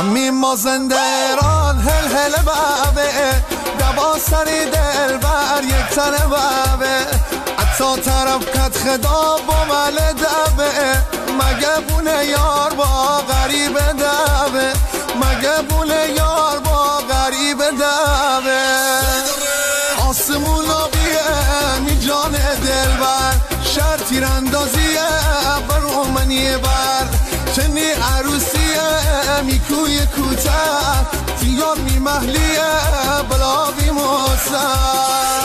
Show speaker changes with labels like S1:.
S1: می مازندران هل هل بابه دبا سری دل بر یک تن بابه حتی طرف کت خدا با مل دبه مگه بونه یار با غریب دبه مگه بونه یار با غریب دبه آسمون آبیه می جان دل بر شهر تیراندازیه بر منی بر چنی عروسیه میکوی کوتاه تیار می محلیه بلا بی موسر